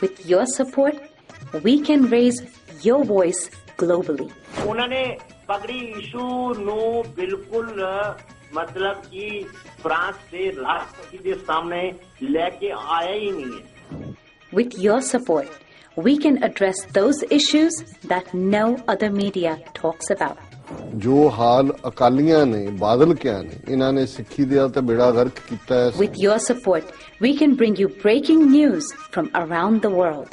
With your support, we can raise your voice globally. उन्होंने पगड़ी issue नु बिल्कुल मतलब कि फ्रांस के राष्ट्रपति के सामने लेके आया ही नहीं है. With your support, we can address those issues that no other media talks about. जो हाल अकालियां ने बादल क्या ने इन्हां ने सिੱਖੀ ਦਾ ਤੇ ਬੇੜਾ ਗਰਕ ਕੀਤਾ ਹੈ. With your support, we can bring you breaking news from around the world.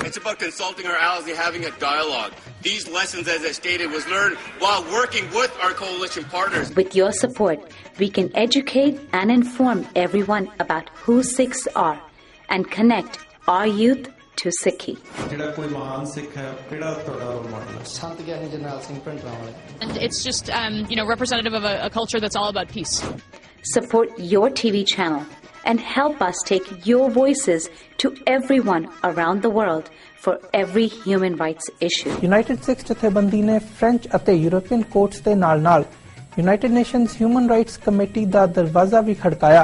It's about consulting our allies and having a dialogue. These lessons, as I stated, was learned while working with our coalition partners. With your support, we can educate and inform everyone about who Sikhs are and connect our youth to Sikhi. And it's just, representative of a culture that's all about peace. Support your TV channel and help us take your voices to everyone around the world for every human rights issue. United Sikhs ਜਥੇਬੰਦੀ ਨੇ French ਅਤੇ European courts ਦੇ ਨਾਲ-ਨਾਲ United Nations Human Rights Committee ਦਾ ਦਰਵਾਜ਼ਾ ਵੀ ਖੜਕਾਇਆ.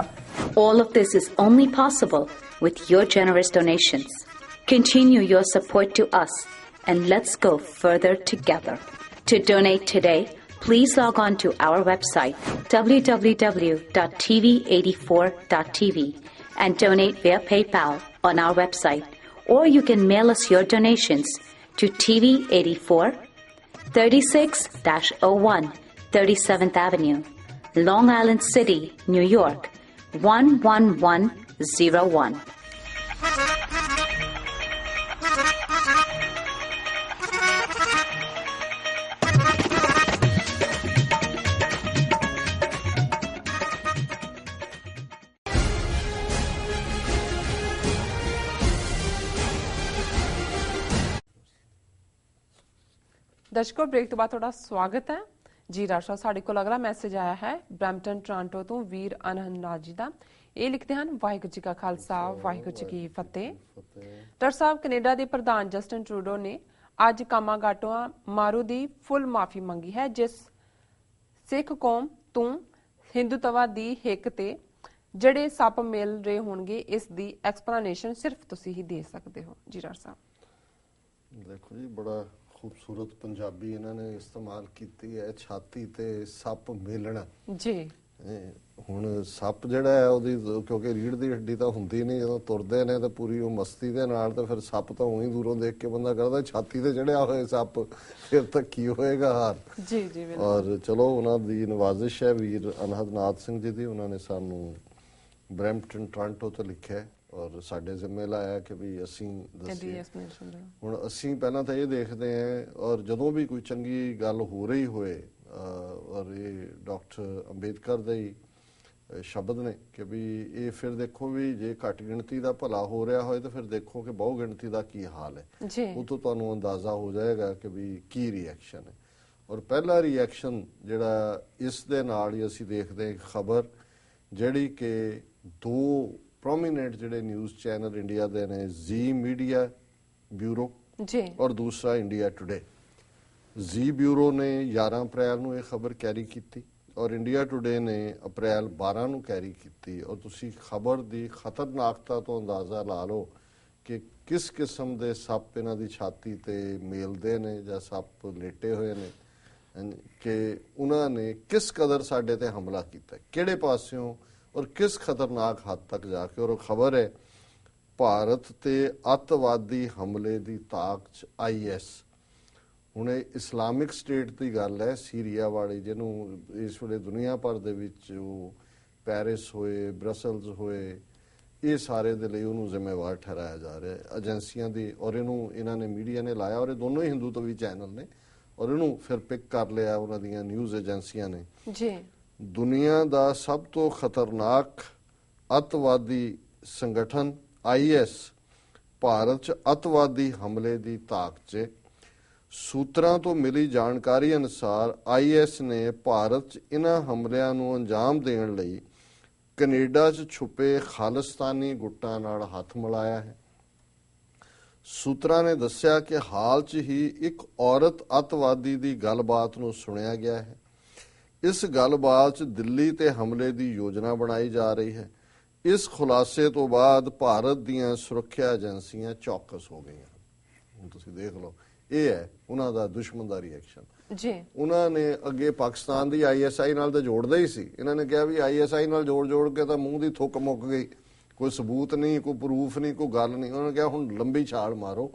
All of this is only possible with your generous donations. Continue your support to us and let's go further together. To donate today, please log on to our website www.tv84.tv and donate via PayPal on our website, or you can mail us your donations to TV84 36-01 37th Avenue, Long Island City, New York 11101. ਦਰਸ਼ਕੋ break ਤੋਂ ਬਾਅਦ ਤੁਹਾਡਾ ਸਵਾਗਤ ਹੈ ਜੀ ਰਾਸ਼ਾ. ਸਾਡੇ ਕੋਲ ਅਗਲਾ message ਆਇਆ ਹੈ ਬ੍ਰੈਂਪਟਨ ਟੋਰਾਂਟੋ ਤੋਂ ਵੀਰ ਅਨਹਨਾਜ ਜੀ ਦਾ. ਇਹ ਲਿਖਦੇ ਹਨ, ਵਾਹਿਗੁਰੂ ਜੀ ਕਾ ਖਾਲਸਾ ਵਾਹਿਗੁਰੂ ਜੀ ਕੀ ਫਤਿਹ. ਡਾਕਟਰ ਸਾਹਿਬ, ਕੈਨੇਡਾ ਦੇ ਪ੍ਰਧਾਨ ਜਸਟਿਨ ਟਰੂਡੋ ਨੇ ਅੱਜ ਕਾਮਾਗਾਟੋਆ ਮਾਰੂ ਦੀ ਫੁੱਲ ਮਾਫੀ ਮੰਗੀ ਹੈ, ਜਿਸ ਸਿੱਖ ਕੌਮ ਤੋਂ ਹਿੰਦੂਤਵਾ ਦੀ ਹਿੱਕ ਤੇ ਜਿਹੜੇ ਸੱਪ ਮਿਲ ਰਹੇ ਹੋਣਗੇ, ਇਸ ਦੀ ਐਕਸਪਲੇਨੇਸ਼ਨ ਸਿਰਫ ਤੁਸੀਂ ਹੀ ਦੇ ਸਕਦੇ ਹੋ. ਜੀ ਰਾਸ਼ਾ ਸਾਹਿਬ ਦੇਖੋ ਜੀ, ਬੜਾ ਖੂਬਸੂਰਤ ਪੰਜਾਬੀ ਇਹਨਾਂ ਨੇ ਇਸਤੇਮਾਲ ਕੀਤੀ ਹੈ, ਛਾਤੀ ਤੇ ਸੱਪ ਮੇਲਣਾ ਜੀ. ਹੁਣ ਸੱਪ ਜਿਹੜਾ ਹੈ ਉਹਦੀ ਕਿਉਂਕਿ ਰੀੜ ਦੀ ਹੱਡੀ ਤਾਂ ਹੁੰਦੀ ਨਹੀਂ, ਜਦੋਂ ਤੁਰਦੇ ਨੇ ਤਾਂ ਪੂਰੀ ਉਹ ਮਸਤੀ ਦੇ ਨਾਲ, ਤਾਂ ਫਿਰ ਸੱਪ ਤਾਂ ਉਹੀ ਦੂਰੋਂ ਦੇਖ ਕੇ ਬੰਦਾ ਕਰਦਾ ਛਾਤੀ ਤੇ ਚੜਿਆ ਹੋਏ ਸੱਪ, ਫਿਰ ਤਾਂ ਕੀ ਹੋਏਗਾ ਹਾਲ. ਜੀ ਜੀ ਔਰ ਚਲੋ ਉਹਨਾਂ ਦੀ ਨਵਾਜ਼ਿਸ਼ ਹੈ ਵੀਰ ਅਨਹਦਨਾਥ ਸਿੰਘ ਜੀ ਦੀ, ਉਹਨਾਂ ਨੇ ਸਾਨੂੰ ਬਰੈਂਪਟਨ ਟੋਰਾਂਟੋ ਤੋਂ ਲਿਖਿਆ ਔਰ ਸਾਡੇ ਜ਼ਿੰਮੇ ਲਾਇਆ ਕਿ ਵੀ ਅਸੀਂ ਦੱਸੀਏ. ਹੁਣ ਅਸੀਂ ਪਹਿਲਾਂ ਤਾਂ ਇਹ ਦੇਖਦੇ ਹਾਂ, ਔਰ ਜਦੋਂ ਵੀ ਕੋਈ ਚੰਗੀ ਗੱਲ ਹੋ ਰਹੀ ਹੋਏ, ਔਰ ਇਹ ਡਾਕਟਰ ਅੰਬੇਦਕਰ ਦੇ ਹੀ ਸ਼ਬਦ ਨੇ ਕਿ ਵੀ ਇਹ ਫਿਰ ਦੇਖੋ ਵੀ ਜੇ ਘੱਟ ਗਿਣਤੀ ਦਾ ਭਲਾ ਹੋ ਰਿਹਾ ਹੋਏ ਤਾਂ ਫਿਰ ਦੇਖੋ ਕਿ ਬਹੁ ਗਿਣਤੀ ਦਾ ਕੀ ਹਾਲ ਹੈ, ਉਹ ਤੋਂ ਤੁਹਾਨੂੰ ਅੰਦਾਜ਼ਾ ਹੋ ਜਾਏਗਾ ਕਿ ਵੀ ਕੀ ਰਿਐਕਸ਼ਨ ਹੈ. ਔਰ ਪਹਿਲਾ ਰਿਐਕਸ਼ਨ ਜਿਹੜਾ ਇਸ ਦੇ ਨਾਲ ਹੀ ਅਸੀਂ ਦੇਖਦੇ ਹਾਂ, ਖਬਰ ਜਿਹੜੀ ਕਿ ਦੋ ਪ੍ਰੋਮੀਨੈਂਟ ਜਿਹੜੇ ਨਿਊਜ਼ ਚੈਨਲ ਇੰਡੀਆ ਦੇ ਨੇ, ਜ਼ੀ ਮੀਡੀਆ ਬਿਊਰੋ ਔਰ ਦੂਸਰਾ ਇੰਡੀਆ ਟੁਡੇ. ਜ਼ੀ ਬਿਊਰੋ ਨੇ 11 ਅਪ੍ਰੈਲ ਨੂੰ ਇਹ ਖਬਰ ਕੈਰੀ ਕੀਤੀ ਔਰ ਇੰਡੀਆ ਟੁਡੇ ਨੇ ਅਪ੍ਰੈਲ 12 ਨੂੰ ਕੈਰੀ ਕੀਤੀ. ਔਰ ਤੁਸੀਂ ਖਬਰ ਦੀ ਖਤਰਨਾਕਤਾ ਤੋਂ ਅੰਦਾਜ਼ਾ ਲਾ ਲਓ ਕਿ ਕਿਸ ਕਿਸਮ ਦੇ ਸੱਪ ਇਹਨਾਂ ਦੀ ਛਾਤੀ ਤੇ ਮੇਲਦੇ ਨੇ ਜਾਂ ਸੱਪ ਲੇਟੇ ਹੋਏ ਨੇ, ਕਿ ਉਹਨਾਂ ਨੇ ਕਿਸ ਕਦਰ ਸਾਡੇ ਤੇ ਹਮਲਾ ਕੀਤਾ, ਕਿਹੜੇ ਪਾਸਿਓਂ ਔਰ ਕਿਸ ਖਤਰਨਾਕ ਹੱਦ ਤੱਕ ਜਾ ਕੇ. ਔਰ ਖਬਰ ਹੈ ਭਾਰਤ ਤੇ ਅੱਤਵਾਦੀ ਹਮਲੇ ਦੀ ਤਾਕ 'ਚ IS. ਹੁਣ ਇਹ ਇਸਲਾਮਿਕ ਸਟੇਟ ਦੀ ਗੱਲ ਹੈ, ਸੀਰੀਆ ਵਾਲੀ, ਜਿਹਨੂੰ ਇਸ ਵੇਲੇ ਦੁਨੀਆ ਭਰ ਦੇ ਵਿੱਚ ਉਹ ਪੈਰਿਸ ਹੋਏ, ਬ੍ਰਸਲਸ ਹੋਏ, ਇਹ ਸਾਰੇ ਦੇ ਲਈ ਉਹਨੂੰ ਜ਼ਿੰਮੇਵਾਰ ਠਹਿਰਾਇਆ ਜਾ ਰਿਹਾ ਏਜੰਸੀਆਂ ਦੀ. ਔਰ ਇਹਨੂੰ ਇਹਨਾਂ ਨੇ ਮੀਡੀਆ ਨੇ ਲਾਇਆ, ਔਰ ਇਹ ਦੋਨੋਂ ਹੀ ਹਿੰਦੂਤਵੀ ਚੈਨਲ ਨੇ, ਔਰ ਇਹਨੂੰ ਫਿਰ ਪਿਕ ਕਰ ਲਿਆ ਉਹਨਾਂ ਦੀਆਂ ਨਿਊਜ਼ ਏਜੰਸੀਆਂ ਨੇ ਜੀ. ਦੁਨੀਆ ਦਾ ਸਭ ਤੋਂ ਖਤਰਨਾਕ ਅੱਤਵਾਦੀ ਸੰਗਠਨ IS ਭਾਰਤ 'ਚ ਅੱਤਵਾਦੀ ਹਮਲੇ ਦੀ ਤਾਕ 'ਚ. ਸੂਤਰਾਂ ਤੋਂ ਮਿਲੀ ਜਾਣਕਾਰੀ ਅਨੁਸਾਰ IS ਨੇ ਭਾਰਤ 'ਚ ਇਹਨਾਂ ਹਮਲਿਆਂ ਨੂੰ ਅੰਜਾਮ ਦੇਣ ਲਈ ਕੈਨੇਡਾ 'ਚ ਛੁਪੇ ਖਾਲਿਸਤਾਨੀ ਗੁੱਟਾਂ ਨਾਲ ਹੱਥ ਮਿਲਾਇਆ ਹੈ. ਸੂਤਰਾਂ ਨੇ ਦੱਸਿਆ ਕਿ ਹਾਲ 'ਚ ਹੀ ਇੱਕ ਔਰਤ ਅੱਤਵਾਦੀ ਦੀ ਗੱਲਬਾਤ ਨੂੰ ਸੁਣਿਆ ਗਿਆ ਹੈ. ਇਸ ਗੱਲਬਾਤ 'ਚ ਦਿੱਲੀ ਤੇ ਹਮਲੇ ਦੀ ਯੋਜਨਾ ਬਣਾਈ ਜਾ ਰਹੀ ਹੈ. ਇਸ ਖੁਲਾਸੇ ਤੋਂ ਬਾਅਦ ਭਾਰਤ ਦੀਆਂ ਸੁਰੱਖਿਆ ਏਜੰਸੀਆਂ ਚੌਕਸ ਹੋ ਗਈਆਂ। ਹੁਣ ਤੁਸੀਂ ਦੇਖ ਲਓ, ਇਹ ਹੈ ਉਹਨਾਂ ਦਾ ਦੁਸ਼ਮਣ ਦਾ ਰਿਐਕਸ਼ਨ ਜੀ। ਉਹਨਾਂ ਨੇ ਅੱਗੇ ਪਾਕਿਸਤਾਨ ਦੀ ISI ਨਾਲ ਤਾਂ ਜੋੜਦਾ ਹੀ ਸੀ, ਇਹਨਾਂ ਨੇ ਕਿਹਾ ਵੀ ISI ਨਾਲ ਜੋੜ ਕੇ ਤਾਂ ਮੂੰਹ ਦੀ ਥੁੱਕ ਮੁੱਕ ਗਈ, ਕੋਈ ਸਬੂਤ ਨਹੀਂ, ਕੋਈ ਪ੍ਰੂਫ ਨਹੀਂ, ਕੋਈ ਗੱਲ ਨਹੀਂ। ਉਹਨਾਂ ਨੇ ਕਿਹਾ ਹੁਣ ਲੰਬੀ ਛਾਲ ਮਾਰੋ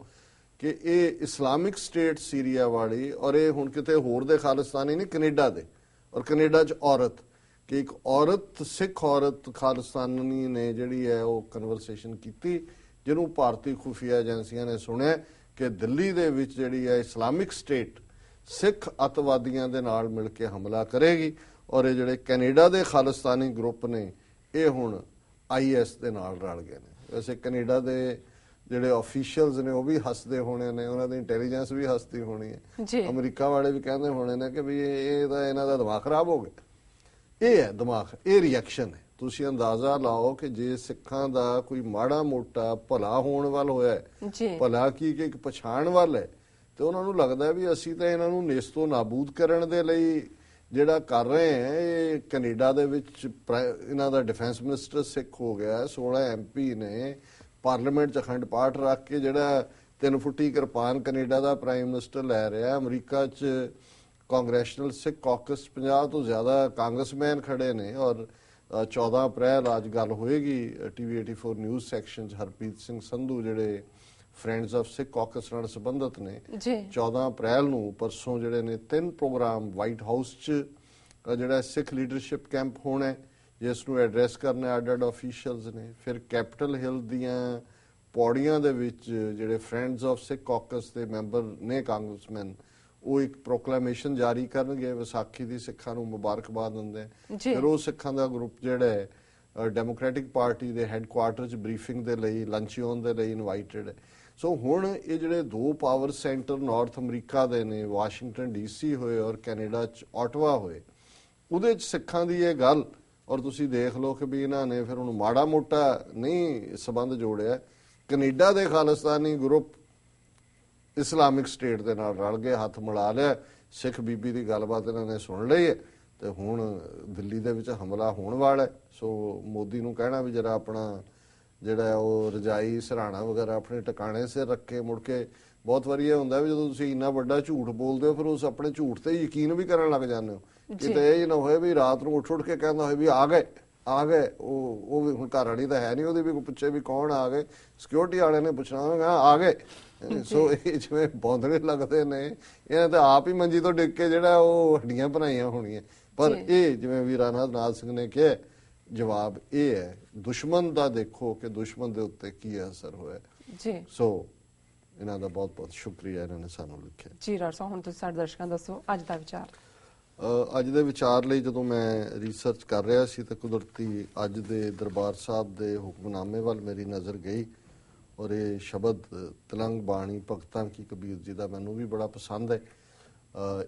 ਕਿ ਇਹ ਇਸਲਾਮਿਕ ਸਟੇਟ ਸੀਰੀਆ ਵਾਲੀ, ਔਰ ਇਹ ਹੁਣ ਕਿਤੇ ਹੋਰ ਦੇ ਖਾਲਿਸਤਾਨੀ ਨਹੀਂ, ਕੈਨੇਡਾ ਦੇ, ਔਰ ਕੈਨੇਡਾ 'ਚ ਔਰਤ, ਕਿ ਇੱਕ ਔਰਤ, ਸਿੱਖ ਔਰਤ ਖਾਲਿਸਤਾਨੀ ਨੇ ਜਿਹੜੀ ਹੈ ਉਹ ਕਨਵਰਸੇਸ਼ਨ ਕੀਤੀ, ਜਿਹਨੂੰ ਭਾਰਤੀ ਖੁਫੀਆ ਏਜੰਸੀਆਂ ਨੇ ਸੁਣਿਆ ਕਿ ਦਿੱਲੀ ਦੇ ਵਿੱਚ ਜਿਹੜੀ ਹੈ ਇਸਲਾਮਿਕ ਸਟੇਟ ਸਿੱਖ ਅੱਤਵਾਦੀਆਂ ਦੇ ਨਾਲ ਮਿਲ ਕੇ ਹਮਲਾ ਕਰੇਗੀ, ਔਰ ਇਹ ਜਿਹੜੇ ਕੈਨੇਡਾ ਦੇ ਖਾਲਿਸਤਾਨੀ ਗਰੁੱਪ ਨੇ ਇਹ ਹੁਣ IS ਦੇ ਨਾਲ ਰਲ ਗਏ ਨੇ। ਵੈਸੇ ਕੈਨੇਡਾ ਦੇ ਜਿਹੜੇ ਆਫੀਸ਼ੀਅਲਸ ਨੇ ਉਹ ਵੀ ਹੱਸਦੇ ਹੋਣੇ ਨੇ, ਉਹਨਾਂ ਦੀ ਇੰਟੈਲੀਜੈਂਸ ਵੀ ਹੱਸਦੀ ਹੋਣੀ ਹੈ, ਅਮਰੀਕਾ ਵਾਲੇ ਵੀ ਕਹਿੰਦੇ ਹੋਣੇ ਨੇ ਕਿ ਵੀ ਇਹ ਤਾਂ ਇਹਨਾਂ ਦਾ ਦਿਮਾਗ ਖਰਾਬ ਹੋ ਗਿਆ। ਇਹ ਹੈ ਦਿਮਾਗ, ਇਹ ਰਿਐਕਸ਼ਨ ਹੈ। ਤੁਸੀਂ ਅੰਦਾਜ਼ਾ ਲਾਓ ਕਿ ਜੇ ਸਿੱਖਾਂ ਦਾ ਕੋਈ ਮਾੜਾ ਮੋਟਾ ਭਲਾ ਹੋਣ ਵੱਲ ਹੋਇਆ, ਭਲਾ ਕੀ ਕਿ ਇੱਕ ਪਛਾਣ ਵੱਲ ਹੈ, ਤੇ ਉਹਨਾਂ ਨੂੰ ਲੱਗਦਾ ਵੀ ਅਸੀਂ ਤਾਂ ਇਹਨਾਂ ਨੂੰ ਨੇਸਤੋ ਨਾਬੂਦ ਕਰਨ ਦੇ ਲਈ ਜਿਹੜਾ ਕਰ ਰਹੇ ਹਾਂ। ਇਹ ਕੈਨੇਡਾ ਦੇ ਵਿੱਚ ਇਹਨਾਂ ਦਾ ਡਿਫੈਂਸ ਮਿਨਿਸਟਰ ਸਿੱਖ ਹੋ ਗਿਆ, 16 MP ਨੇ ਪਾਰਲੀਮੈਂਟ 'ਚ ਅਖੰਡ ਪਾਠ ਰੱਖ ਕੇ ਜਿਹੜਾ 3 ਫੁੱਟੀ ਕਿਰਪਾਨ ਕੈਨੇਡਾ ਦਾ ਪ੍ਰਾਈਮ ਮਿਨਿਸਟਰ ਲੈ ਰਿਹਾ। ਅਮਰੀਕਾ 'ਚ ਕਾਂਗਰੈਸ਼ਨਲ ਸਿੱਖ ਕਾਕਸ 50 ਤੋਂ ਜ਼ਿਆਦਾ ਕਾਂਗਰਸਮੈਨ ਖੜੇ ਨੇ, ਔਰ 14 ਅਪ੍ਰੈਲ ਅੱਜ ਗੱਲ ਹੋਏਗੀ TV 84 ਨਿਊਜ਼ ਸੈਕਸ਼ਨ 'ਚ ਹਰਪ੍ਰੀਤ ਸਿੰਘ ਸੰਧੂ ਜਿਹੜੇ ਫਰੈਂਡਸ ਆਫ ਸਿੱਖ ਕਾਕਸ ਨਾਲ ਸੰਬੰਧਿਤ ਨੇ, 14 ਅਪ੍ਰੈਲ ਨੂੰ ਪਰਸੋਂ ਜਿਹੜੇ ਨੇ 3 ਪ੍ਰੋਗਰਾਮ ਵਾਈਟ ਹਾਊਸ 'ਚ ਜਿਹੜਾ ਸਿੱਖ ਲੀਡਰਸ਼ਿਪ ਕੈਂਪ ਹੋਣਾ, ਜਿਸ ਨੂੰ ਐਡਰੈਸ ਕਰਨਾ ਅੱਡ ਆਫੀਸ਼ੀਅਲਸ ਨੇ। ਫਿਰ ਕੈਪੀਟਲ ਹਿੱਲ ਦੀਆਂ ਪੌੜੀਆਂ ਦੇ ਵਿੱਚ ਜਿਹੜੇ ਫਰੈਂਡਸ ਆਫ ਸਿੱਖ ਕਾਕਸ ਦੇ ਮੈਂਬਰ ਨੇ ਕਾਂਗਰਸਮੈਨ, ਉਹ ਇੱਕ ਪ੍ਰੋਕਲੇਮੇਸ਼ਨ ਜਾਰੀ ਕਰਨਗੇ, ਵਿਸਾਖੀ ਦੀ ਸਿੱਖਾਂ ਨੂੰ ਮੁਬਾਰਕਬਾਦ ਦਿੰਦੇ। ਫਿਰ ਉਹ ਸਿੱਖਾਂ ਦਾ ਗਰੁੱਪ ਜਿਹੜਾ ਹੈ ਡੈਮੋਕ੍ਰੈਟਿਕ ਪਾਰਟੀ ਦੇ ਹੈੱਡਕੁਆਰਟਰ 'ਚ ਬਰੀਫਿੰਗ ਦੇ ਲਈ, ਲੰਚਿਓਨ ਦੇ ਲਈ ਇਨਵਾਈਟਡ ਹੈ। ਸੋ ਹੁਣ ਇਹ ਜਿਹੜੇ 2 ਪਾਵਰ ਸੈਂਟਰ ਨਾਰਥ ਅਮਰੀਕਾ ਦੇ ਨੇ, ਵਾਸ਼ਿੰਗਟਨ DC ਹੋਏ ਔਰ ਕੈਨੇਡਾ 'ਚ ਆਟਵਾ ਹੋਏ, ਉਹਦੇ 'ਚ ਸਿੱਖਾਂ ਦੀ ਇਹ ਗੱਲ, ਔਰ ਤੁਸੀਂ ਦੇਖ ਲਓ ਕਿ ਵੀ ਇਹਨਾਂ ਨੇ ਫਿਰ ਹੁਣ ਮਾੜਾ ਮੋਟਾ ਨਹੀਂ ਸੰਬੰਧ ਜੋੜਿਆ, ਕੈਨੇਡਾ ਦੇ ਖਾਲਿਸਤਾਨੀ ਗਰੁੱਪ ਇਸਲਾਮਿਕ ਸਟੇਟ ਦੇ ਨਾਲ ਰਲ ਗਏ, ਹੱਥ ਮਿਲਾ ਲਿਆ, ਸਿੱਖ ਬੀਬੀ ਦੀ ਗੱਲਬਾਤ ਇਹਨਾਂ ਨੇ ਸੁਣ ਲਈ ਹੈ, ਤੇ ਹੁਣ ਦਿੱਲੀ ਦੇ ਵਿੱਚ ਹਮਲਾ ਹੋਣ ਵਾਲਾ। ਸੋ ਮੋਦੀ ਨੂੰ ਕਹਿਣਾ ਵੀ ਜਰਾ ਆਪਣਾ ਜਿਹੜਾ ਉਹ ਰਜਾਈ ਸਰਾਣਾ ਵਗੈਰਾ ਆਪਣੇ ਟਿਕਾਣੇ ਸਿਰ ਰੱਖੇ। ਮੁੜ ਕੇ ਬਹੁਤ ਵਾਰੀ ਇਹ ਹੁੰਦਾ ਵੀ ਜਦੋਂ ਤੁਸੀਂ ਇੰਨਾ ਵੱਡਾ ਝੂਠ ਬੋਲਦੇ ਹੋ, ਫਿਰ ਉਸ ਆਪਣੇ ਝੂਠ ਤੇ ਯਕੀਨ ਵੀ ਕਰਨ ਲੱਗ ਜਾਂਦੇ ਹੋ। ਕਿਤੇ ਇਹ ਨਾ ਹੋਏ ਵੀ ਰਾਤ ਨੂੰ ਉੱਠ ਕੇ ਕਹਿੰਦਾ ਹੋਏ ਵੀ ਆ ਗਏ। ਉਹ ਵੀ ਹੁਣ ਘਰ ਵਾਲੀ ਤਾਂ ਹੈ ਨਹੀਂ, ਉਹਦੇ ਵੀ ਪੁੱਛੇ ਵੀ ਕੌਣ ਆ ਗਏ, ਸਿਕਿਉਰਿਟੀ ਵਾਲਿਆਂ ਨੇ ਪੁੱਛਣਾ ਆ ਗਏ। ਸੋ ਇਹ ਜਿਵੇਂ ਬੌਂਦਲੇ ਲੱਗਦੇ ਨੇ, ਇਹਨਾਂ ਤਾਂ ਆਪ ਹੀ ਮੰਜੀ ਤੋਂ ਡਿੱਗ ਕੇ ਜਿਹੜਾ ਉਹ ਹੱਡੀਆਂ ਬਣਾਈਆਂ ਹੋਣੀਆਂ। ਪਰ ਇਹ ਜਿਵੇਂ ਵੀਰ ਅਨਾਜ ਸਿੰਘ ਨੇ ਕਿਹਾ, ਜਵਾਬ ਇਹ ਹੈ ਦੁਸ਼ਮਣ ਦਾ। ਦੇਖੋ ਕਿ ਦੁਸ਼ਮਣ ਦੇ ਉੱਤੇ ਕੀ ਅਸਰ ਹੋਇਆ ਜੀ। ਸੋ ਇਹਨਾਂ ਦਾ ਬਹੁਤ ਬਹੁਤ ਸ਼ੁਕਰੀਆ, ਇਹਨਾਂ ਨੇ ਸਾਨੂੰ ਲਿਖਿਆ ਜੀ। ਰਾਜ ਸਾਹਿਬ, ਹੁਣ ਤੁਸੀਂ ਸਾਡੇ ਦਰਸ਼ਕਾਂ ਦੱਸੋ ਅੱਜ ਦਾ ਵਿਚਾਰ। ਅੱਜ ਦੇ ਵਿਚਾਰ ਲਈ ਜਦੋਂ ਮੈਂ ਰਿਸਰਚ ਕਰ ਰਿਹਾ ਸੀ ਤਾਂ ਕੁਦਰਤੀ ਅੱਜ ਦੇ ਦਰਬਾਰ ਸਾਹਿਬ ਦੇ ਹੁਕਮਨਾਮੇ ਵੱਲ ਮੇਰੀ ਨਜ਼ਰ ਗਈ, ਔਰ ਇਹ ਸ਼ਬਦ ਤਲੰਗ ਬਾਣੀ ਭਗਤਾਂ ਕੀ ਕਬੀਰ ਜੀ ਦਾ ਮੈਨੂੰ ਵੀ ਬੜਾ ਪਸੰਦ ਹੈ।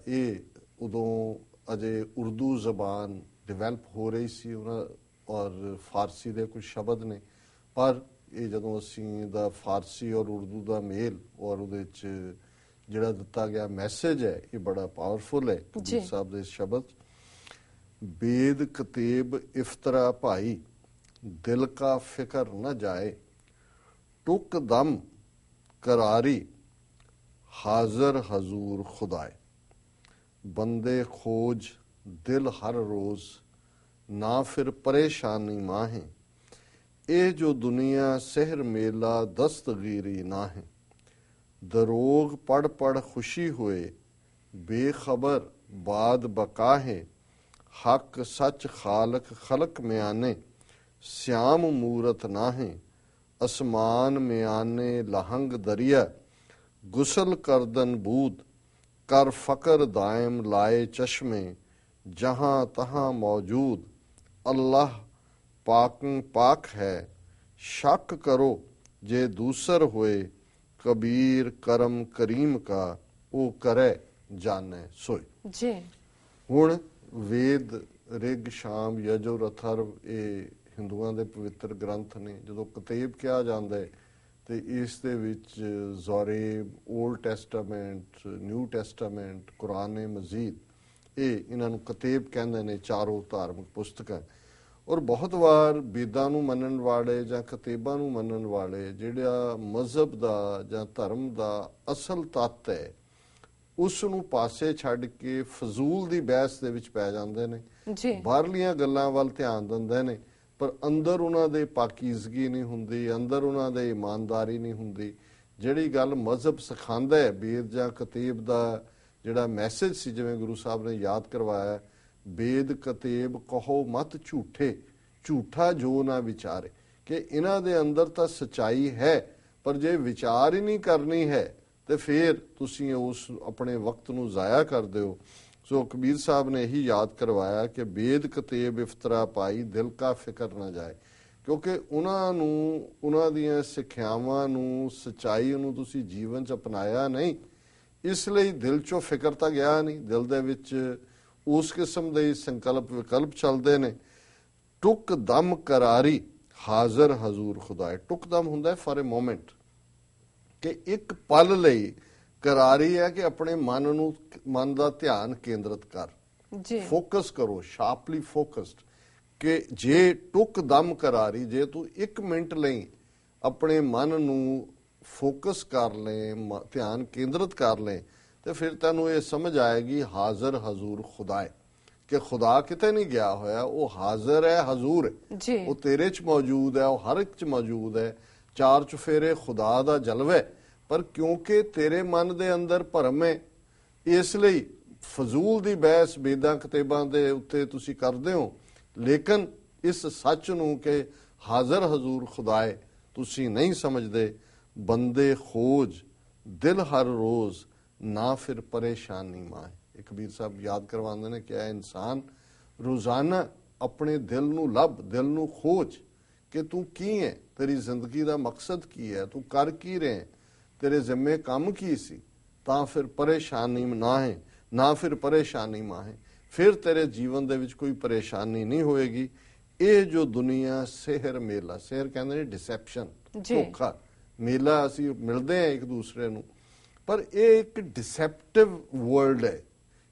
ਇਹ ਉਦੋਂ ਅਜੇ ਉਰਦੂ ਜ਼ਬਾਨ ਡਿਵੈਲਪ ਹੋ ਰਹੀ ਸੀ ਉਹਨਾਂ, ਔਰ ਫਾਰਸੀ ਦੇ ਕੁਝ ਸ਼ਬਦ ਨੇ, ਪਰ ਇਹ ਜਦੋਂ ਅਸੀਂ ਦਾ ਫਾਰਸੀ ਔਰ ਉਰਦੂ ਦਾ ਮੇਲ ਔਰ ਉਹਦੇ 'ਚ ਜਿਹੜਾ ਦਿੱਤਾ ਗਿਆ ਮੈਸੇਜ ਹੈ, ਇਹ ਬੜਾ ਪਾਵਰਫੁਲ ਹੈ। ਕਬੀਰ ਸਾਹਿਬ ਦੇ ਸ਼ਬਦ, ਬੇਦ ਕਤੇਬ ਇਫਤਰਾ ਭਾਈ, ਦਿਲ ਕਾ ਫਿਕਰ ਨਾ ਜਾਏ, ਟੁਕ ਦਮ करारी हाजिर हजूर खुदाए, बंदे खोज दिल हर रोज ना फिर परेशानी माहें, ए जो दुनिया सहर मेला दस्तगीरी ना है, दरोग पढ़ पढ़ खुशी हुए बेखबर बाद बकाहे, हक सच खालक खलक में आने श्याम मूरत नाहे, असमान में आने लहंग दरिया गुसल करदन बूद, कर फ़कर दायम लाए चश्मे जहाँ तहाँ मौजूद, अल्लाह पाकं पाक है शक करो जे दूसर होए, कबीर करम करीम का ओ करे जाने सोए। जी हुण वेद रिग शाम यजुर अथर्व ਇਹ ਹਿੰਦੂਆਂ ਦੇ ਪਵਿੱਤਰ ਗ੍ਰੰਥ ਨੇ। ਜਦੋਂ ਕਤੇਬ ਕਿਹਾ ਜਾਂਦਾ ਹੈ ਤੇ ਇਸ ਦੇ ਵਿੱਚ ਜ਼ੋਰੇਬ, ਓਲਡ ਟੈਸਟਾਮੈਂਟ, ਨਿਊ ਟੈਸਟਾਮੈਂਟ, ਕੁਰਾਨ ਮਜੀਦ, ਇਹ ਇਹਨਾਂ ਨੂੰ ਕਤੇਬ ਕਹਿੰਦੇ ਨੇ, ਚਾਰੋਂ ਧਾਰਮਿਕ ਪੁਸਤਕਾਂ। ਔਰ ਬਹੁਤ ਵਾਰ ਵੇਦਾਂ ਨੂੰ ਮੰਨਣ ਵਾਲੇ ਜਾਂ ਕਿਤਾਬਾਂ ਨੂੰ ਮੰਨਣ ਵਾਲੇ ਜਿਹੜਾ ਮਜ਼ਹਬ ਦਾ ਜਾਂ ਧਰਮ ਦਾ ਅਸਲ ਤੱਤ ਹੈ ਉਸ ਨੂੰ ਪਾਸੇ ਛੱਡ ਕੇ ਫਜ਼ੂਲ ਦੀ ਬਹਿਸ ਦੇ ਵਿੱਚ ਪੈ ਜਾਂਦੇ ਨੇ, ਬਾਹਰਲੀਆਂ ਗੱਲਾਂ ਵੱਲ ਧਿਆਨ ਦਿੰਦੇ ਨੇ, ਪਰ ਅੰਦਰ ਉਹਨਾਂ ਦੇ ਪਾਕੀਜ਼ਗੀ ਨਹੀਂ ਹੁੰਦੀ, ਅੰਦਰ ਉਹਨਾਂ ਦੇ ਇਮਾਨਦਾਰੀ ਨਹੀਂ ਹੁੰਦੀ। ਜਿਹੜੀ ਗੱਲ ਮਜ਼ਹਬ ਸਿਖਾਉਂਦਾ ਹੈ, ਵੇਦ ਜਾਂ ਕਿਤਾਬ ਦਾ ਜਿਹੜਾ ਮੈਸੇਜ ਸੀ, ਜਿਵੇਂ ਗੁਰੂ ਸਾਹਿਬ ਨੇ ਯਾਦ ਕਰਵਾਇਆ, ਵੇਦ ਕਿਤਾਬ ਕਹੋ ਮਤ ਝੂਠੇ, ਝੂਠਾ ਜੋ ਨਾ ਵਿਚਾਰੇ, ਕਿ ਇਹਨਾਂ ਦੇ ਅੰਦਰ ਤਾਂ ਸਚਾਈ ਹੈ, ਪਰ ਜੇ ਵਿਚਾਰ ਹੀ ਨਹੀਂ ਕਰਨੀ ਹੈ ਤੇ ਫਿਰ ਤੁਸੀਂ ਉਸ ਆਪਣੇ ਵਕਤ ਨੂੰ ਜ਼ਾਇਆ ਕਰਦੇ ਹੋ। ਸੋ ਕਬੀਰ ਸਾਹਿਬ ਨੇ ਇਹੀ ਯਾਦ ਕਰਵਾਇਆ ਕਿ ਵੇਦ ਕਿਤਾਬ ਇਫਤਰਾ ਪਾਈ, ਦਿਲ ਕਾ ਫਿਕਰ ਨਾ ਜਾਏ, ਕਿਉਂਕਿ ਉਹਨਾਂ ਨੂੰ, ਉਹਨਾਂ ਦੀਆਂ ਸਿੱਖਿਆਵਾਂ ਨੂੰ, ਸਚਾਈ ਨੂੰ ਤੁਸੀਂ ਜੀਵਨ 'ਚ ਅਪਣਾਇਆ ਨਹੀਂ, ਇਸ ਲਈ ਦਿਲ 'ਚੋਂ ਫਿਕਰ ਤਾਂ ਗਿਆ ਨਹੀਂ। ਦਿਲ ਦੇ ਵਿੱਚ ਉਸ ਕਿਸਮ ਦੇ ਸੰਕਲਪ ਵਿਕਲਪ ਚੱਲਦੇ ਨੇ। ਟੁਕ ਦਮ ਕਰਾਰੀ ਹਾਜ਼ਰ ਹਜ਼ੂਰ ਖੁਦਾਏ। ਟੁਕ ਦਮ ਹੁੰਦਾ ਫॉर ਅ ਮੋਮੈਂਟ, ਕਿ ਇੱਕ ਪਲ ਲਈ ਕਰਾਰੀ ਹੈ ਕਿ ਆਪਣੇ ਮਨ ਦਾ ਧਿਆਨ ਕੇਂਦਰਿਤ ਕਰ, ਫੋਕਸ ਕਰੋ, ਸ਼ਾਰਪਲੀ ਫੋਕਸਡ, ਕਿ ਜੇ ਟੁਕ ਦਮ ਕਰਾਰੀ, ਜੇ ਤੂੰ 1 ਮਿੰਟ ਲਈ ਆਪਣੇ ਮਨ ਨੂੰ ਫੋਕਸ ਕਰ ਲੈ, ਧਿਆਨ ਕੇਂਦਰਿਤ ਕਰ ਲੈ, ਤੇ ਫਿਰ ਤੈਨੂੰ ਇਹ ਸਮਝ ਆਏਗੀ ਹਾਜ਼ਰ ਹਜ਼ੂਰ ਖੁਦਾ ਹੈ, ਕਿ ਖੁਦਾ ਕਿਤੇ ਨਹੀਂ ਗਿਆ ਹੋਇਆ, ਉਹ ਹਾਜ਼ਰ ਹੈ, ਹਜ਼ੂਰ ਹੈ, ਉਹ ਤੇਰੇ 'ਚ ਮੌਜੂਦ ਹੈ, ਉਹ ਹਰ ਇੱਕ 'ਚ ਮੌਜੂਦ ਹੈ। ਚਾਰ ਚੁਫੇਰੇ ਖੁਦਾ ਦਾ ਜਲਵਾ ਹੈ, ਪਰ ਕਿਉਂਕਿ ਤੇਰੇ ਮਨ ਦੇ ਅੰਦਰ ਭਰਮ ਹੈ, ਇਸ ਲਈ ਫਜ਼ੂਲ ਦੀ ਬਹਿਸ ਵੇਦਾਂ ਕਿਤਾਬਾਂ ਦੇ ਉੱਤੇ ਤੁਸੀਂ ਕਰਦੇ ਹੋ, ਲੇਕਿਨ ਇਸ ਸੱਚ ਨੂੰ ਕਿ ਹਾਜ਼ਰ ਹਜ਼ੂਰ ਖੁਦਾ ਹੈ ਤੁਸੀਂ ਨਹੀਂ ਸਮਝਦੇ। ਬੰਦੇ ਖੋਜ ਦਿਲ ਹਰ ਰੋਜ਼ ਨਾ ਫਿਰ ਪਰੇਸ਼ਾਨੀ ਮਾਏ। ਕਬੀਰ ਸਾਹਿਬ ਯਾਦ ਕਰਵਾਉਂਦੇ ਨੇ ਕਿ ਇਹ ਇਨਸਾਨ ਰੋਜ਼ਾਨਾ ਆਪਣੇ ਦਿਲ ਨੂੰ ਲੱਭ, ਦਿਲ ਨੂੰ ਖੋਜ ਕਿ ਤੂੰ ਕੀ ਹੈ, ਤੇਰੀ ਜ਼ਿੰਦਗੀ ਦਾ ਮਕਸਦ ਕੀ ਹੈ, ਤੂੰ ਕਰ ਕੀ ਰਹੇ, ਤੇਰੇ ਜ਼ਿੰਮੇ ਕੰਮ ਕੀ ਸੀ, ਤਾਂ ਫਿਰ ਪਰੇਸ਼ਾਨੀ ਨਾ ਹੈ, ਨਾ ਫਿਰ ਪਰੇਸ਼ਾਨੀ ਮਾਹੇ, ਫਿਰ ਤੇਰੇ ਜੀਵਨ ਦੇ ਵਿੱਚ ਕੋਈ ਪਰੇਸ਼ਾਨੀ ਨਹੀਂ ਹੋਏਗੀ। ਇਹ ਜੋ ਦੁਨੀਆ ਸਿਹਰ ਮੇਲਾ, ਸਿਹਰ ਕਹਿੰਦੇ ਨੇ ਡਿਸੈਪਸ਼ਨ, ਧੋਖਾ, ਮੇਲਾ ਅਸੀਂ ਮਿਲਦੇ ਹਾਂ ਇੱਕ ਦੂਸਰੇ ਨੂੰ, ਪਰ ਇਹ ਇੱਕ ਡਿਸੈਪਟਿਵ ਵਰਲਡ ਹੈ,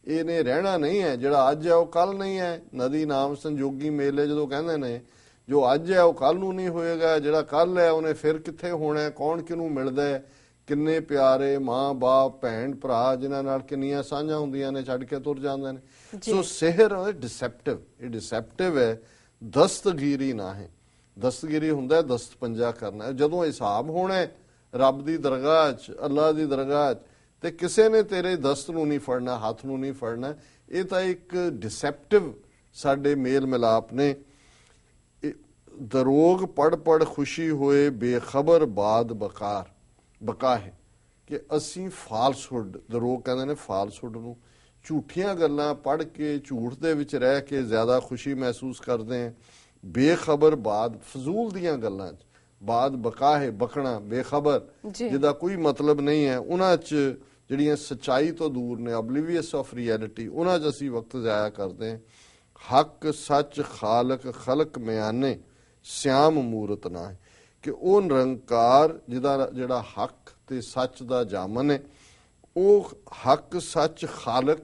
ਇਹਨੇ ਰਹਿਣਾ ਨਹੀਂ ਹੈ। ਜਿਹੜਾ ਅੱਜ ਹੈ ਉਹ ਕੱਲ ਨਹੀਂ ਹੈ। ਨਦੀ ਨਾਮ ਸੰਜੋਗੀ ਮੇਲੇ ਜਦੋਂ ਕਹਿੰਦੇ ਨੇ, ਜੋ ਅੱਜ ਹੈ ਉਹ ਕੱਲ ਨੂੰ ਨਹੀਂ ਹੋਏਗਾ, ਜਿਹੜਾ ਕੱਲ ਹੈ ਉਹਨੇ ਫਿਰ ਕਿੱਥੇ ਹੋਣਾ, ਕੌਣ ਕਿਹਨੂੰ ਮਿਲਦਾ ਹੈ, ਕਿੰਨੇ ਪਿਆਰੇ ਮਾਂ ਬਾਪ ਭੈਣ ਭਰਾ ਜਿਨ੍ਹਾਂ ਨਾਲ ਕਿੰਨੀਆਂ ਸਾਂਝਾਂ ਹੁੰਦੀਆਂ ਨੇ ਛੱਡ ਕੇ ਤੁਰ ਜਾਂਦੇ ਨੇ। ਸੋ ਸਿਹਰ ਡਿਸੈਪਟਿਵ, ਇਹ ਡਿਸੈਪਟਿਵ ਹੈ, ਦਸਤਗੀਰੀ ਨਾ ਹੈ। ਦਸਤਗੀਰੀ ਹੁੰਦਾ ਦਸਤ ਪੰਜਾ ਕਰਨਾ। ਜਦੋਂ ਹਿਸਾਬ ਹੋਣਾ ਰੱਬ ਦੀ ਦਰਗਾਹ 'ਚ, ਅੱਲਾ ਦੀ ਦਰਗਾਹ 'ਚ, ਤੇ ਕਿਸੇ ਨੇ ਤੇਰੇ ਦਸਤ ਨੂੰ ਨਹੀਂ ਫੜਨਾ, ਹੱਥ ਨੂੰ ਨਹੀਂ ਫੜਨਾ। ਇਹ ਤਾਂ ਇੱਕ ਡਿਸੈਪਟਿਵ ਸਾਡੇ ਮੇਲ ਮਿਲਾਪ ਨੇ। ਦਰੋਗ ਪੜ ਖੁਸ਼ੀ ਹੋਏ ਬੇਖਬਰ ਬਾਦ ਬਕਾ ਹੈ, ਕਿ ਅਸੀਂ ਫਾਲਸਹੁੱਡ, ਦਰੋਗ ਕਹਿੰਦੇ ਨੇ ਫਾਲਸਹੁੱਡ ਨੂੰ, ਝੂਠੀਆਂ ਗੱਲਾਂ ਪੜ੍ਹ ਕੇ ਝੂਠ ਦੇ ਵਿੱਚ ਰਹਿ ਕੇ ਜ਼ਿਆਦਾ ਖੁਸ਼ੀ ਮਹਿਸੂਸ ਕਰਦੇ ਹਾਂ। ਬੇਖਬਰ ਬਾਦ, ਫਜ਼ੂਲ ਦੀਆਂ ਗੱਲਾਂ 'ਚ, ਬਾਦ ਬਕਾ ਹੈ, ਬਕਣਾ, ਬੇਖਬਰ ਜਿਹਦਾ ਕੋਈ ਮਤਲਬ ਨਹੀਂ ਹੈ, ਉਹਨਾਂ 'ਚ ਜਿਹੜੀਆਂ ਸੱਚਾਈ ਤੋਂ ਦੂਰ ਨੇ, ਓਬਲੀਵੀਅਸ ਆਫ ਰਿਐਲਿਟੀ, ਉਹਨਾਂ 'ਚ ਅਸੀਂ ਵਕਤ ਜ਼ਾਇਆ ਕਰਦੇ ਹਾਂ। ਹੱਕ ਸੱਚ ਖਾਲਕ ਖਲਕ ਮਿਆਨੇ ਸਿਆਮ ਮੂਰਤ ਨਾ ਹੈ, ਕਿ ਉਹ ਨਿਰੰਕਾਰ ਜਿਹੜਾ ਹੱਕ ਤੇ ਸੱਚ ਦਾ ਜਾਮਨ ਹੈ, ਉਹ ਹੱਕ ਸੱਚ ਖਾਲਕ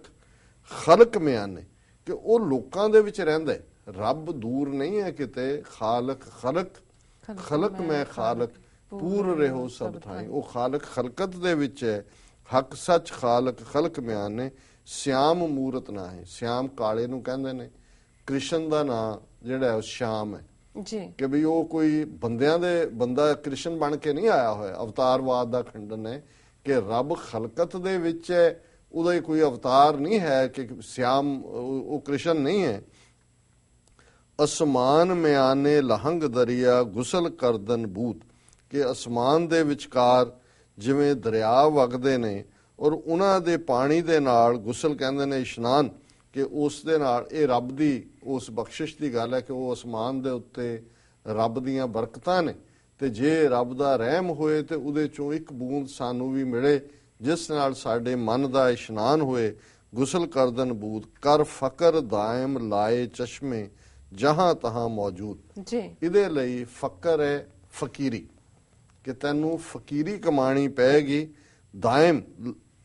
ਖਲਕ ਮਿਆਨੇ, ਕਿ ਉਹ ਲੋਕਾਂ ਦੇ ਵਿੱਚ ਰਹਿੰਦਾ ਹੈ। ਰੱਬ ਦੂਰ ਨਹੀਂ ਹੈ ਕਿਤੇ, ਖਾਲਕ ਖਲਕ ਮੈਂ ਖਾਲਕ ਪੂਰ ਰਹੋ ਸਭ ਥਾਈ, ਉਹ ਖਾਲਕ ਖਲਕਤ ਦੇ ਵਿੱਚ ਹੈ। ਹੱਕ ਸੱਚ ਖਾਲਕ ਖਲਕ ਮਿਆਨੇ ਸਿਆਮ ਮੂਰਤ ਨਾ ਹੈ। ਸਿਆਮ ਕਾਲੇ ਨੂੰ ਕਹਿੰਦੇ ਨੇ, ਕ੍ਰਿਸ਼ਨ ਦਾ ਨਾਂ ਜਿਹੜਾ ਉਹ ਸ਼ਾਮ ਹੈ ਜੀ, ਕਿ ਵੀ ਉਹ ਕੋਈ ਬੰਦਾ ਕ੍ਰਿਸ਼ਨ ਬਣ ਕੇ ਨਹੀਂ ਆਇਆ ਹੋਇਆ। ਅਵਤਾਰਵਾਦ ਦਾ ਖੰਡਨ ਹੈ ਕਿ ਰੱਬ ਖਲਕਤ ਦੇ ਵਿੱਚ ਹੈ, ਉਹਦਾ ਕੋਈ ਅਵਤਾਰ ਨਹੀਂ ਹੈ ਕਿ ਸਿਆਮ ਉਹ ਕ੍ਰਿਸ਼ਨ ਨਹੀਂ ਹੈ। ਅਸਮਾਨ ਮਿਆਨੇ ਲਹੰਗ ਦਰਿਆ ਗੁਸਲ ਕਰਦਨ ਬੂਤ, ਕਿ ਅਸਮਾਨ ਦੇ ਵਿਚਕਾਰ ਜਿਵੇਂ ਦਰਿਆ ਵਗਦੇ ਨੇ, ਔਰ ਉਹਨਾਂ ਦੇ ਪਾਣੀ ਦੇ ਨਾਲ, ਗੁਸਲ ਕਹਿੰਦੇ ਨੇ ਇਸ਼ਨਾਨ, ਕਿ ਉਸ ਦੇ ਨਾਲ ਇਹ ਰੱਬ ਦੀ ਉਸ ਬਖਸ਼ਿਸ਼ ਦੀ ਗੱਲ ਹੈ ਕਿ ਉਹ ਅਸਮਾਨ ਦੇ ਉੱਤੇ ਰੱਬ ਦੀਆਂ ਬਰਕਤਾਂ ਨੇ, ਤੇ ਜੇ ਰੱਬ ਦਾ ਰਹਿਮ ਹੋਏ ਤੇ ਉਹਦੇ ਚੋਂ ਇੱਕ ਬੂੰਦ ਸਾਨੂੰ ਵੀ ਮਿਲੇ ਜਿਸ ਨਾਲ ਸਾਡੇ ਮਨ ਦਾ ਇਸ਼ਨਾਨ ਹੋਏ। ਗੁਸਲ ਕਰਦਨ ਬੂਤ ਕਰ ਫਕਰ ਦਾਇਮ ਲਾਏ ਚਸ਼ਮੇ ਜਹਾਂ ਤਹਾਂ ਮੌਜੂਦ ਜੀ। ਇਹਦੇ ਲਈ ਫਕਰ ਹੈ ਫਕੀਰੀ, ਕਿ ਤੈਨੂੰ ਫਕੀਰੀ ਕਮਾਣੀ ਪਏਗੀ ਦਾਇਮ,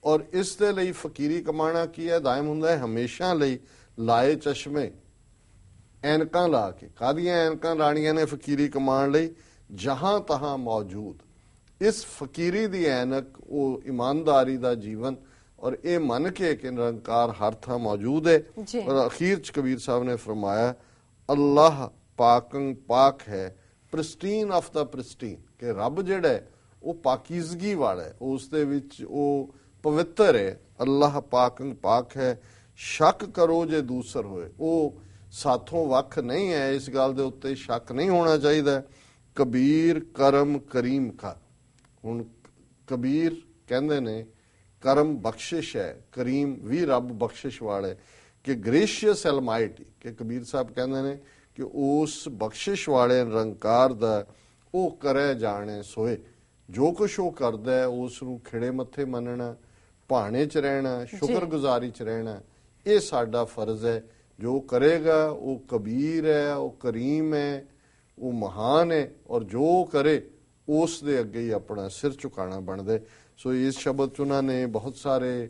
ਔਰ ਇਸ ਦੇ ਲਈ ਫਕੀਰੀ ਕਮਾਣਾ ਕੀ ਹੈ, ਦਾਇਮ ਹੁੰਦਾ ਹੈ ਹਮੇਸ਼ਾ ਲਈ। ਲਾਏ ਚਸ਼ਮੇ, ਐਨਕਾਂ ਲਾ ਕੇ। ਕਾਹਦੀਆਂ ਐਨਕਾਂ ਲਾਣੀਆਂ ਨੇ ਫਕੀਰੀ ਕਮਾਉਣ ਲਈ? ਜਹਾਂ ਤਹਾਂ ਮੌਜੂਦ। ਇਸ ਫਕੀਰੀ ਦੀ ਐਨਕ ਉਹ ਇਮਾਨਦਾਰੀ ਦਾ ਜੀਵਨ ਔਰ ਇਹ ਮੰਨ ਕੇ ਕਿ ਨਿਰੰਕਾਰ ਹਰ ਥਾਂ ਮੌਜੂਦ ਹੈ। ਔਰ ਅਖੀਰ ਚ ਕਬੀਰ ਸਾਹਿਬ ਨੇ ਫਰਮਾਇਆ ਅੱਲਾਹ ਪਾਕੰ ਪਾਕ ਹੈ ਪ੍ਰਿਸਟੀਨ ਆਫ ਦਾ ਪ੍ਰਿਸਟੀਨ, ਕਿ ਰੱਬ ਜਿਹੜਾ ਹੈ ਉਹ ਪਾਕੀਜ਼ਗੀ ਵਾਲਾ ਹੈ, ਉਸ ਦੇ ਵਿੱਚ ਉਹ ਪਵਿੱਤਰ ਹੈ। ਅੱਲਾਹ ਪਾਕੰ ਪਾਕ ਹੈ, ਸ਼ੱਕ ਕਰੋ ਜੇ ਦੂਸਰ ਹੋਏ, ਉਹ ਸਾਥੋਂ ਵੱਖ ਨਹੀਂ ਹੈ। ਇਸ ਗੱਲ ਦੇ ਉੱਤੇ ਸ਼ੱਕ ਨਹੀਂ ਹੋਣਾ ਚਾਹੀਦਾ। ਕਬੀਰ ਕਰਮ ਕਰੀਮ ਕਾ। ਹੁਣ ਕਬੀਰ ਕਹਿੰਦੇ ਨੇ ਕਰਮ ਬਖਸ਼ਿਸ਼ ਹੈ, ਕਰੀਮ ਵੀ ਰੱਬ ਬਖਸ਼ਿਸ਼ ਵਾਲਾ ਹੈ, ਕਿ ਗ੍ਰੇਸ਼ੀਅਸ ਐਲਮਾਈਟੀ, ਕਿ ਕਬੀਰ ਸਾਹਿਬ ਕਹਿੰਦੇ ਨੇ ਕਿ ਉਸ ਬਖਸ਼ਿਸ਼ ਵਾਲੇ ਨਿਰੰਕਾਰ ਦਾ ਉਹ ਕਰੇ ਜਾਣੇ ਸੋਏ। ਜੋ ਕੁਛ ਉਹ ਕਰਦਾ ਹੈ ਉਸ ਨੂੰ ਖਿੜੇ ਮੱਥੇ ਮੰਨਣਾ, ਭਾਣੇ 'ਚ ਰਹਿਣਾ, ਸ਼ੁਕਰਗੁਜ਼ਾਰੀ 'ਚ ਰਹਿਣਾ, ਇਹ ਸਾਡਾ ਫਰਜ਼ ਹੈ। ਜੋ ਕਰੇਗਾ ਉਹ ਕਬੀਰ ਹੈ, ਉਹ ਕਰੀਮ ਹੈ, ਉਹ ਮਹਾਨ ਹੈ, ਔਰ ਜੋ ਕਰੇ ਉਸ ਦੇ ਅੱਗੇ ਹੀ ਆਪਣਾ ਸਿਰ ਝੁਕਾਣਾ ਬਣਦਾ। ਸੋ ਇਸ ਸ਼ਬਦ 'ਚ ਉਹਨਾਂ ਨੇ ਬਹੁਤ ਸਾਰੇ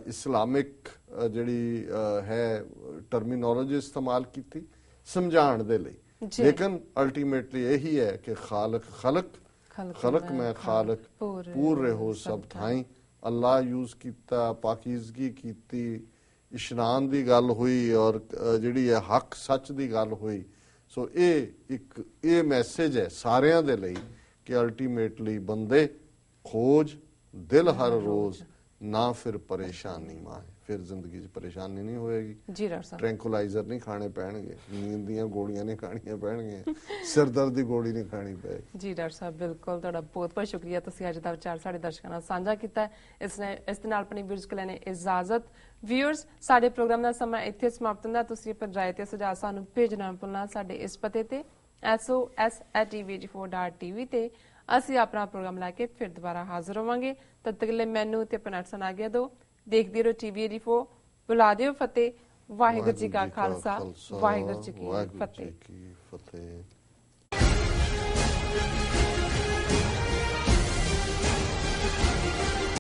ਇਸਲਾਮਿਕ ਜਿਹੜੀ ਹੈ ਟਰਮੀਨੋਲੋਜੀ ਇਸਤੇਮਾਲ ਕੀਤੀ ਸਮਝਾਉਣ ਦੇ ਲਈ, ਲੇਕਿਨ ਅਲਟੀਮੇਟਲੀ ਇਹੀ ਹੈ ਕਿ ਖਾਲਕ ਖਲਕ ਖਲਕ ਮੈਂ ਖਾਲਕ ਪੂਰ ਰਹੋ ਸਭ ਥਾਈਂ। ਅੱਲਾ ਯੂਜ਼ ਕੀਤਾ, ਪਾਕੀਜ਼ਗੀ ਕੀਤੀ, ਇਸ਼ਨਾਨ ਦੀ ਗੱਲ ਹੋਈ ਔਰ ਜਿਹੜੀ ਹੈ ਹੱਕ ਸੱਚ ਦੀ ਗੱਲ ਹੋਈ। ਸੋ ਇਹ ਮੈਸੇਜ ਹੈ ਸਾਰਿਆਂ ਦੇ ਲਈ ਕਿ ਅਲਟੀਮੇਟਲੀ ਬੰਦੇ ਖੋਜ ਦਿਲ ਹਰ ਰੋਜ਼ ਨਾ, ਫਿਰ ਪਰੇਸ਼ਾਨੀ ਮਾਏ, ਫਿਰ ਜ਼ਿੰਦਗੀ 'ਚ ਪਰੇਸ਼ਾਨੀ ਨਹੀਂ ਹੋਏਗੀ। ਜੀ ਡਾਕਟਰ ਸਾਹਿਬ, ਟ੍ਰੈਂਕੁਲਾਈਜ਼ਰ ਨਹੀਂ ਖਾਣੇ ਪੈਣਗੇ, ਨੀਂਦ ਦੀਆਂ ਗੋਲੀਆਂ ਨਹੀਂ ਖਾਣੀਆਂ ਪੈਣਗੀਆਂ, ਸਿਰ ਦਰਦ ਦੀ ਗੋਲੀ ਨਹੀਂ ਖਾਣੀ ਪਏਗੀ। ਜੀ ਡਾਕਟਰ ਸਾਹਿਬ, ਬਿਲਕੁਲ ਤੁਹਾਡਾ ਬਹੁਤ ਬਹੁਤ ਸ਼ੁਕਰੀਆ, ਤੁਸੀਂ ਅੱਜ ਦਾ ਵਿਚਾਰ ਸਾਡੇ ਦਰਸ਼ਕਾਂ ਨਾਲ ਸਾਂਝਾ ਕੀਤਾ। ਇਸ ਦੇ ਨਾਲ ਆਪਣੀ ਵਿਊਅਰਸ ਕੋਲ ਲੈਣੇ ਇਜਾਜ਼ਤ। ਵਿਊਅਰਸ, ਸਾਡੇ ਪ੍ਰੋਗਰਾਮ ਦਾ ਸਮਾਂ ਇੱਥੇ ਸਮਾਪਤ ਹੁੰਦਾ। ਤੁਸੀਂ ਆਪਣੀ ਰਾਏ ਤੇ ਸੁਝਾਅ ਸਾਨੂੰ ਭੇਜਣਾ ਭੁੱਲਣਾ ਸਾਡੇ ਇਸ ਪਤੇ ਤੇ sos@tvg4.tv ਤੇ। ਅਸੀਂ ਆਪਣਾ ਪ੍ਰੋਗਰਾਮ ਲੈ ਕੇ ਫਿਰ ਦੁਬਾਰਾ ਹਾਜ਼ਰ ਹੋਵਾਂਗੇ। ਤਦ ਤੱਕ ਲਈ ਮੈਨੂੰ ਤੇ ਆਪਣਾ ਸੁਣ ਆ ਗਿਆ ਦੋ। ਦੇਖਦੇ ਰਹੋ TV84। ਬੁਲਾ ਦਿਓ ਫਤਿਹ। ਵਾਹਿਗੁਰੂ ਜੀ ਕਾ ਖਾਲਸਾ, ਵਾਹਿਗੁਰੂ ਜੀ ਕੀ ਫਤਿਹ।